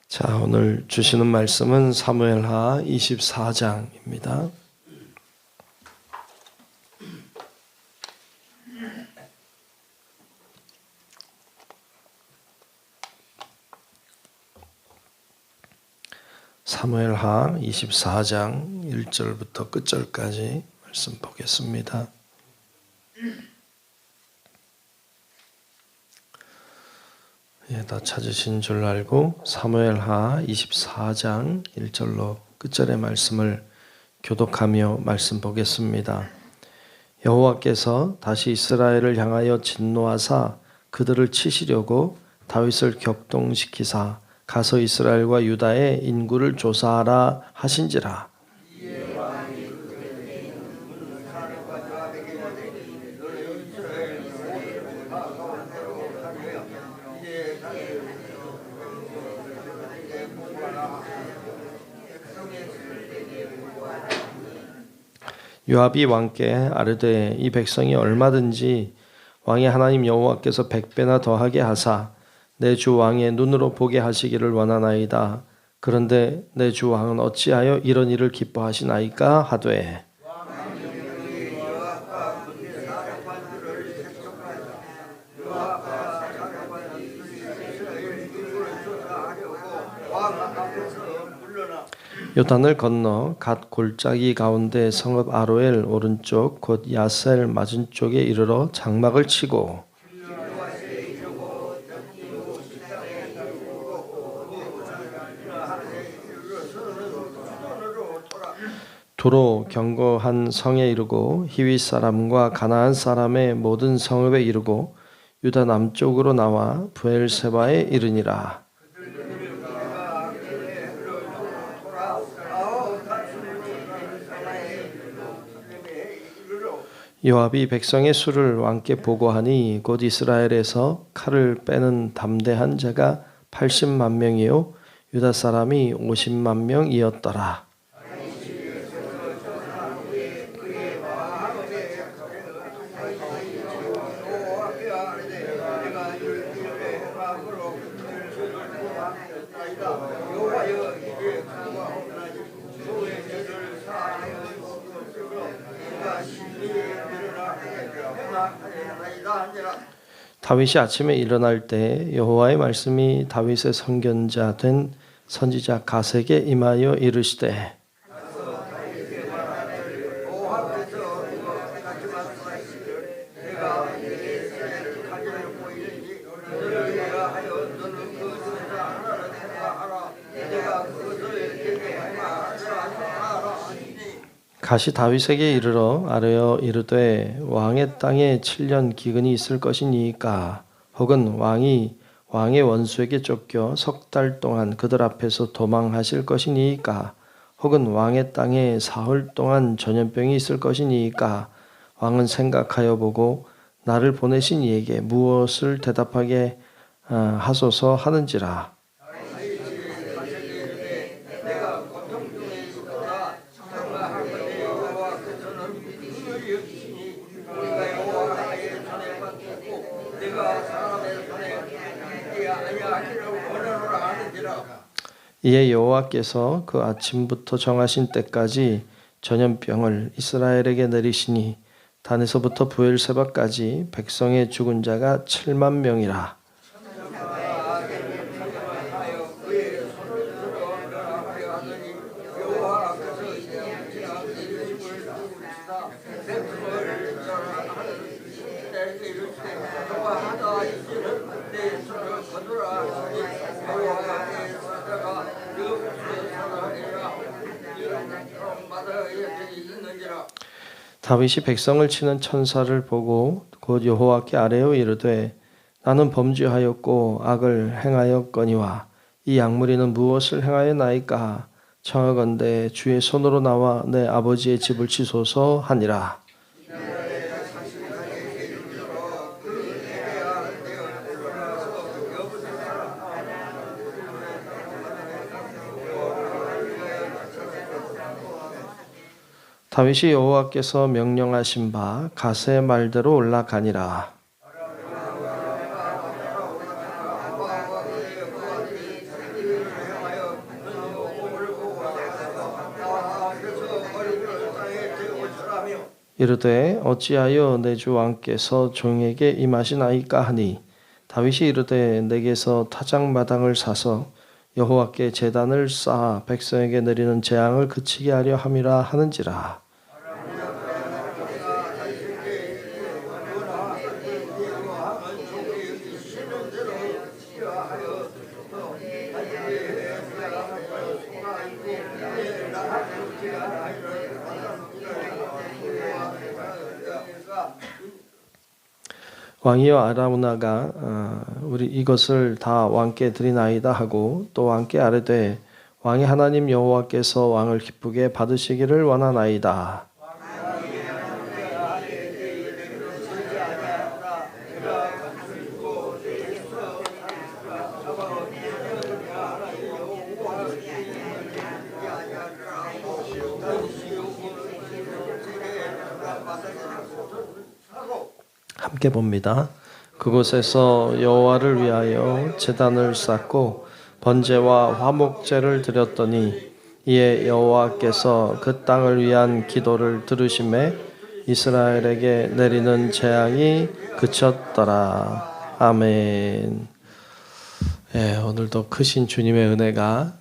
자, 오늘 주시는 말씀은 사무엘하 24장입니다. 사무엘하 24장 1절부터 끝절까지 말씀 보겠습니다. 다 찾으신 줄 알고 사무엘하 24장 1절로 끝절의 말씀을 교독하며 말씀 보겠습니다. 여호와께서 다시 이스라엘을 향하여 진노하사 그들을 치시려고 다윗을 격동시키사 가서 이스라엘과 유다의 인구를 조사하라 하신지라. 요압이 왕께 아뢰되 이 백성이 얼마든지 왕의 하나님 여호와께서 100배나 더하게 하사 내 주 왕의 눈으로 보게 하시기를 원하나이다. 그런데 내 주 왕은 어찌하여 이런 일을 기뻐하시나이까 하되 요단을 건너 갓 골짜기 가운데 성읍 아로엘 오른쪽 곧 야셀 맞은쪽에 이르러 장막을 치고 도로 견고한 성에 이르고 히윗 사람과 가나안 사람의 모든 성읍에 이르고 유다 남쪽으로 나와 브엘세바에 이르니라. 요압이 백성의 수를 왕께 보고하니 곧 이스라엘에서 칼을 빼는 담대한 자가 80만 명이요 유다 사람이 50만 명이었더라. 다윗이 아침에 일어날 때 여호와의 말씀이 다윗의 선견자 된 선지자 갓에게 임하여 이르시되 갓이 다윗에게 이르러 아뢰어 이르되 왕의 땅에 7년 기근이 있을 것이니까 혹은 왕이 왕의 원수에게 쫓겨 석 달 동안 그들 앞에서 도망하실 것이니까 혹은 왕의 땅에 사흘 동안 전염병이 있을 것이니까 왕은 생각하여 보고 나를 보내신 이에게 무엇을 대답하게 하소서 하는지라. 이에 여호와께서 그 아침부터 정하신 때까지 전염병을 이스라엘에게 내리시니 단에서부터 브엘세바까지 백성의 죽은 자가 7만 명이라. 다윗이 백성을 치는 천사를 보고 곧 여호와께 아뢰어 이르되 나는 범죄하였고 악을 행하였거니와 이 약물이는 무엇을 행하였나이까 청하건대 주의 손으로 나와 내 아버지의 집을 치소서 하니라. 다윗이 여호와께서 명령하신 바 갓의 말대로 올라가니라. 이르되 어찌하여 내 주 왕께서 종에게 임하시나이까 하니 다윗이 이르되 내게서 타작마당을 사서 여호와께 제단을 쌓아 백성에게 내리는 재앙을 그치게 하려 함이라 하는지라. 왕이여 아라우나가 우리 이것을 다 왕께 드리나이다 하고 또 왕께 아뢰되 왕의 하나님 여호와께서 왕을 기쁘게 받으시기를 원하나이다. 함께 봅니다. 그곳에서 여호와를 위하여 제단을 쌓고 번제와 화목제를 드렸더니 이에 여호와께서 그 땅을 위한 기도를 들으심에 이스라엘에게 내리는 재앙이 그쳤더라. 아멘. 예, 오늘도 크신 주님의 은혜가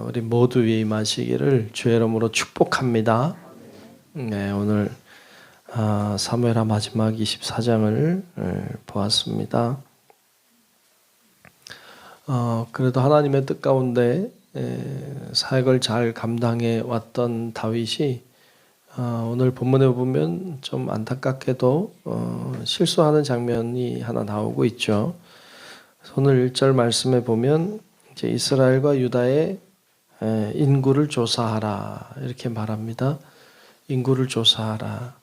우리 모두 위에 임하시기를 주의 이름으로 축복합니다. 네, 오늘 사무엘하 마지막 24장을 보았습니다. 그래도 하나님의 뜻 가운데 사역을 잘 감당해 왔던 다윗이 오늘 본문에 보면 좀 안타깝게도 실수하는 장면이 하나 나오고 있죠. 오늘 1절 말씀에 보면 이제 이스라엘과 유다의 인구를 조사하라 이렇게 말합니다. 인구를 조사하라.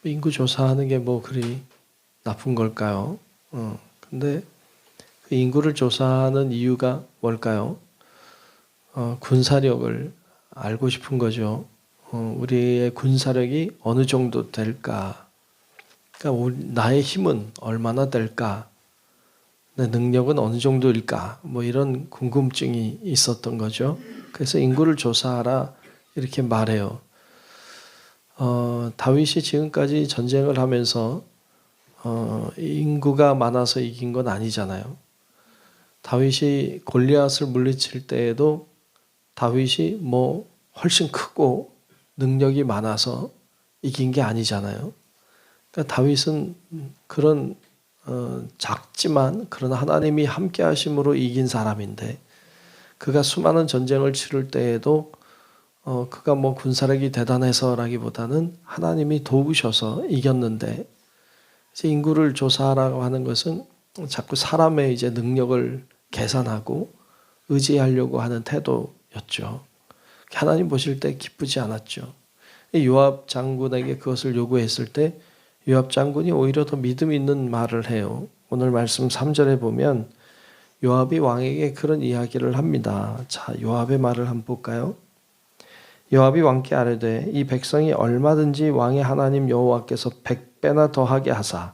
인구 조사하는 게 뭐 그리 나쁜 걸까요? 근데 그 인구를 조사하는 이유가 뭘까요? 군사력을 알고 싶은 거죠. 우리의 군사력이 어느 정도 될까? 그러니까 나의 힘은 얼마나 될까? 내 능력은 어느 정도일까? 뭐 이런 궁금증이 있었던 거죠. 그래서 인구를 조사하라 이렇게 말해요. 다윗이 지금까지 전쟁을 하면서 인구가 많아서 이긴 건 아니잖아요. 다윗이 골리앗을 물리칠 때에도 다윗이 뭐 훨씬 크고 능력이 많아서 이긴 게 아니잖아요. 그러니까 다윗은 그런 작지만 그러나 하나님이 함께 하심으로 이긴 사람인데 그가 수많은 전쟁을 치를 때에도 그가 뭐 군사력이 대단해서라기보다는 하나님이 도우셔서 이겼는데 이제 인구를 조사하라고 하는 것은 자꾸 사람의 이제 능력을 계산하고 의지하려고 하는 태도였죠. 하나님 보실 때 기쁘지 않았죠. 요압 장군에게 그것을 요구했을 때 요압 장군이 오히려 더 믿음 있는 말을 해요. 오늘 말씀 3절에 보면 요압이 왕에게 그런 이야기를 합니다. 자, 요압의 말을 한번 볼까요? 요압이 왕께 아뢰되 이 백성이 얼마든지 왕의 하나님 여호와께서 100배나 더하게 하사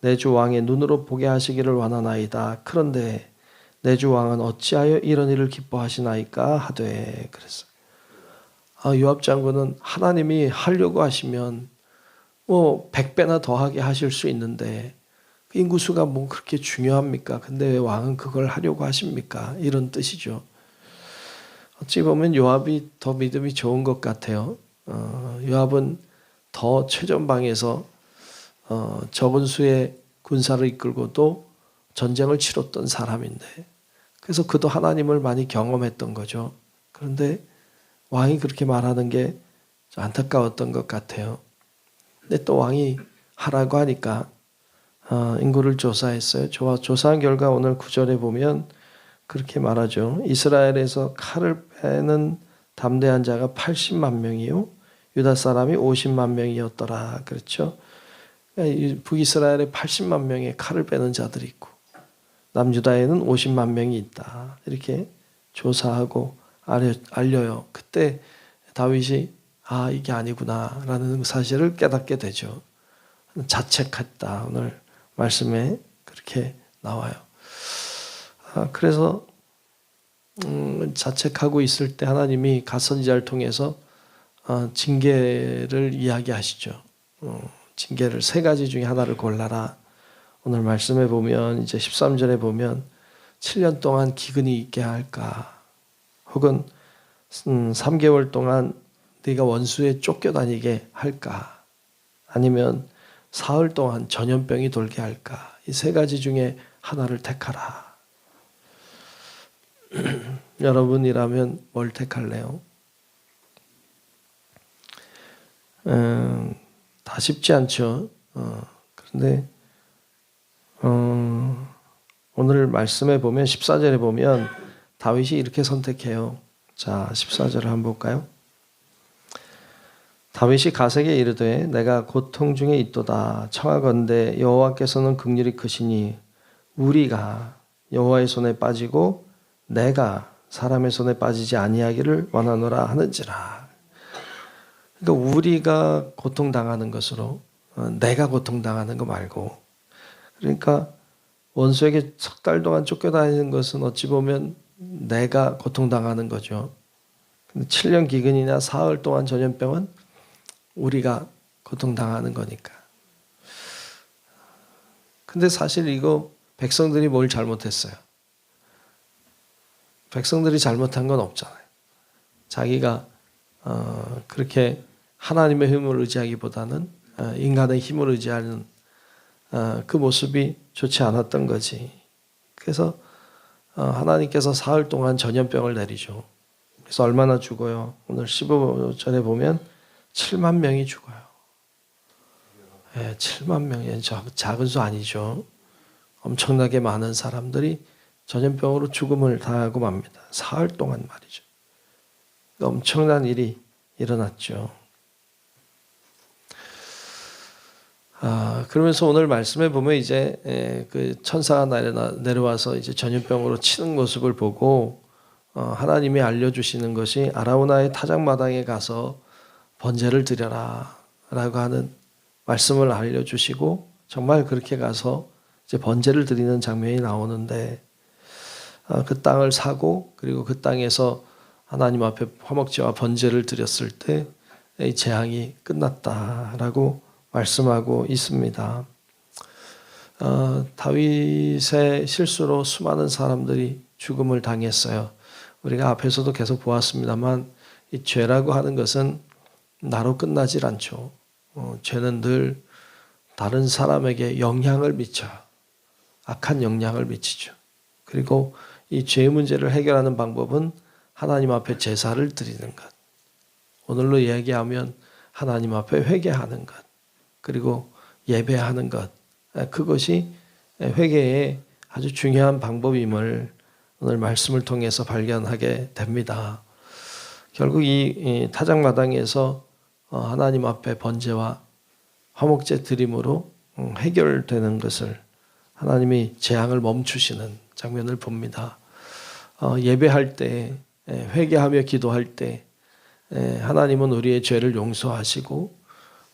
내 주 왕의 눈으로 보게 하시기를 원하나이다. 그런데 내 주 왕은 어찌하여 이런 일을 기뻐하시나이까 하되 그랬어요. 요압 장군은 하나님이 하려고 하시면 뭐 100배나 더하게 하실 수 있는데 그 인구수가 뭐 그렇게 중요합니까? 근데 왜 왕은 그걸 하려고 하십니까? 이런 뜻이죠. 어찌 보면 요압이 더 믿음이 좋은 것 같아요. 요압은 더 최전방에서 적은 수의 군사를 이끌고도 전쟁을 치렀던 사람인데 그래서 그도 하나님을 많이 경험했던 거죠. 그런데 왕이 그렇게 말하는 게 좀 안타까웠던 것 같아요. 근데 또 왕이 하라고 하니까 인구를 조사했어요. 조사한 결과 오늘 9절에 보면 그렇게 말하죠. 이스라엘에서 칼을 빼는 담대한 자가 80만 명이요. 유다 사람이 50만 명이었더라. 그렇죠. 북이스라엘에 80만 명의 칼을 빼는 자들이 있고 남유다에는 50만 명이 있다. 이렇게 조사하고 알려요. 그때 다윗이 이게 아니구나 라는 사실을 깨닫게 되죠. 자책했다. 오늘 말씀에 그렇게 나와요. 그래서 자책하고 있을 때 하나님이 갓 선지자를 통해서 징계를 이야기하시죠. 징계를 세 가지 중에 하나를 골라라. 오늘 말씀에 보면 이제 13절에 보면 7년 동안 기근이 있게 할까? 혹은 3개월 동안 네가 원수에 쫓겨다니게 할까? 아니면 사흘 동안 전염병이 돌게 할까? 이 세 가지 중에 하나를 택하라. 여러분이라면 뭘 택할래요? 다 쉽지 않죠. 그런데 오늘 말씀에 보면 14절에 보면 다윗이 이렇게 선택해요. 자, 14절을 한번 볼까요? 다윗이 가세게 이르되 내가 고통 중에 있도다. 청하건대 여호와께서는 긍휼이 크시니 우리가 여호와의 손에 빠지고 내가 사람의 손에 빠지지 아니하기를 원하노라 하는지라. 그러니까 우리가 고통당하는 것으로 내가 고통당하는 거 말고, 그러니까 원수에게 석 달 동안 쫓겨다니는 것은 어찌 보면 내가 고통당하는 거죠. 근데 7년 기근이나 사흘 동안 전염병은 우리가 고통당하는 거니까. 근데 사실 이거 백성들이 뭘 잘못했어요? 백성들이 잘못한 건 없잖아요. 자기가 그렇게 하나님의 힘을 의지하기보다는 인간의 힘을 의지하는 그 모습이 좋지 않았던 거지. 그래서 하나님께서 사흘 동안 전염병을 내리죠. 그래서 얼마나 죽어요? 오늘 15절에 보면 7만 명이 죽어요. 7만 명이 작은 수 아니죠. 엄청나게 많은 사람들이 전염병으로 죽음을 당하고 맙니다. 사흘 동안 말이죠. 엄청난 일이 일어났죠. 그러면서 오늘 말씀에 보면 이제 그 천사가 내려와서 이제 전염병으로 치는 모습을 보고 하나님이 알려주시는 것이 아라우나의 타작마당에 가서 번제를 드려라 라고 하는 말씀을 알려주시고, 정말 그렇게 가서 이제 번제를 드리는 장면이 나오는데, 그 땅을 사고 그리고 그 땅에서 하나님 앞에 화목제와 번제를 드렸을 때 이 재앙이 끝났다라고 말씀하고 있습니다. 다윗의 실수로 수많은 사람들이 죽음을 당했어요. 우리가 앞에서도 계속 보았습니다만 이 죄라고 하는 것은 나로 끝나질 않죠. 죄는 늘 다른 사람에게 영향을 미쳐 악한 영향을 미치죠. 그리고 이 죄 문제를 해결하는 방법은 하나님 앞에 제사를 드리는 것, 오늘로 얘기하면 하나님 앞에 회개하는 것, 그리고 예배하는 것, 그것이 회개의 아주 중요한 방법임을 오늘 말씀을 통해서 발견하게 됩니다. 결국 이 타작마당에서 하나님 앞에 번제와 화목제 드림으로 해결되는 것을 하나님이 재앙을 멈추시는 장면을 봅니다. 예배할 때, 회개하며 기도할 때 하나님은 우리의 죄를 용서하시고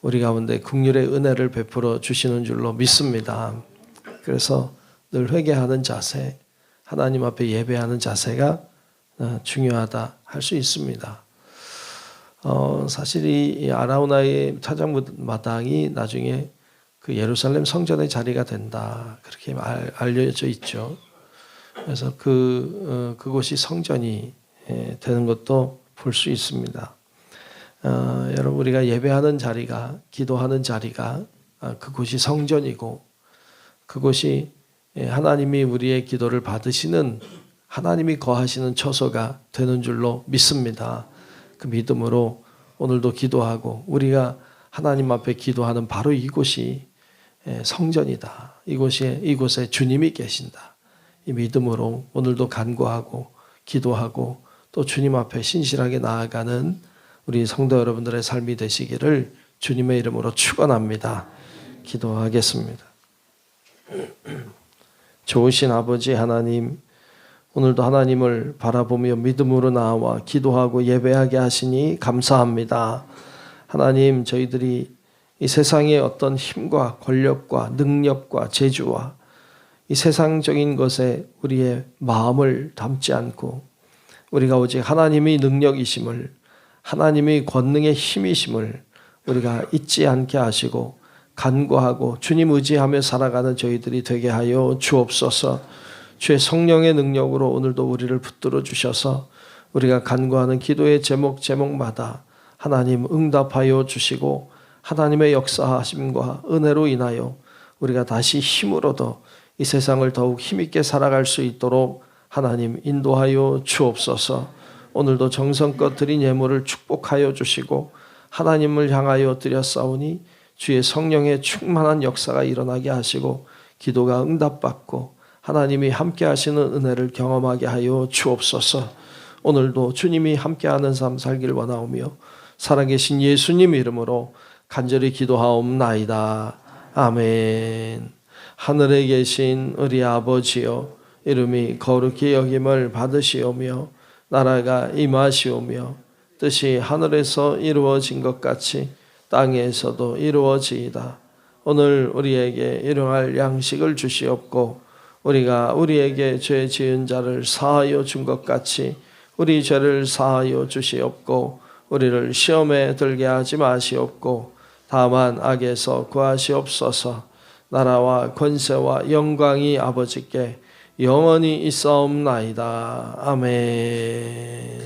우리 가운데 긍휼의 은혜를 베풀어 주시는 줄로 믿습니다. 그래서 늘 회개하는 자세, 하나님 앞에 예배하는 자세가 중요하다 할 수 있습니다. 사실 이 아라우나의 타작마당이 나중에 그 예루살렘 성전의 자리가 된다, 그렇게 알려져 있죠. 그래서 그곳이 성전이 되는 것도 볼 수 있습니다. 여러분, 우리가 예배하는 자리가, 기도하는 자리가 그곳이 성전이고, 그곳이 하나님이 우리의 기도를 받으시는, 하나님이 거하시는 처소가 되는 줄로 믿습니다. 그 믿음으로 오늘도 기도하고, 우리가 하나님 앞에 기도하는 바로 이곳이 성전이다, 이곳에 주님이 계신다, 이 믿음으로 오늘도 간구하고 기도하고 또 주님 앞에 신실하게 나아가는 우리 성도 여러분들의 삶이 되시기를 주님의 이름으로 축원합니다. 기도하겠습니다. 좋으신 아버지 하나님, 오늘도 하나님을 바라보며 믿음으로 나와 기도하고 예배하게 하시니 감사합니다. 하나님, 저희들이 이 세상의 어떤 힘과 권력과 능력과 재주와 이 세상적인 것에 우리의 마음을 담지 않고, 우리가 오직 하나님이 능력이심을, 하나님이 권능의 힘이심을 우리가 잊지 않게 하시고 간구하고 주님 의지하며 살아가는 저희들이 되게 하여 주옵소서. 주의 성령의 능력으로 오늘도 우리를 붙들어 주셔서 우리가 간구하는 기도의 제목마다 하나님 응답하여 주시고 하나님의 역사하심과 은혜로 인하여 우리가 다시 힘을 얻어 이 세상을 더욱 힘있게 살아갈 수 있도록 하나님 인도하여 주옵소서. 오늘도 정성껏 드린 예물을 축복하여 주시고 하나님을 향하여 드렸사오니 주의 성령의 충만한 역사가 일어나게 하시고 기도가 응답받고 하나님이 함께 하시는 은혜를 경험하게 하여 주옵소서. 오늘도 주님이 함께하는 삶 살길 원하오며 살아계신 예수님 이름으로 간절히 기도하옵나이다. 아멘. 하늘에 계신 우리 아버지여, 이름이 거룩히 여김을 받으시오며 나라가 임하시오며 뜻이 하늘에서 이루어진 것 같이 땅에서도 이루어지이다. 오늘 우리에게 일용할 양식을 주시옵고 우리가 우리에게 죄 지은 자를 사하여 준 것 같이 우리 죄를 사하여 주시옵고 우리를 시험에 들게 하지 마시옵고 다만 악에서 구하시옵소서. 나라와 권세와 영광이 아버지께 영원히 있사옵나이다. 아멘.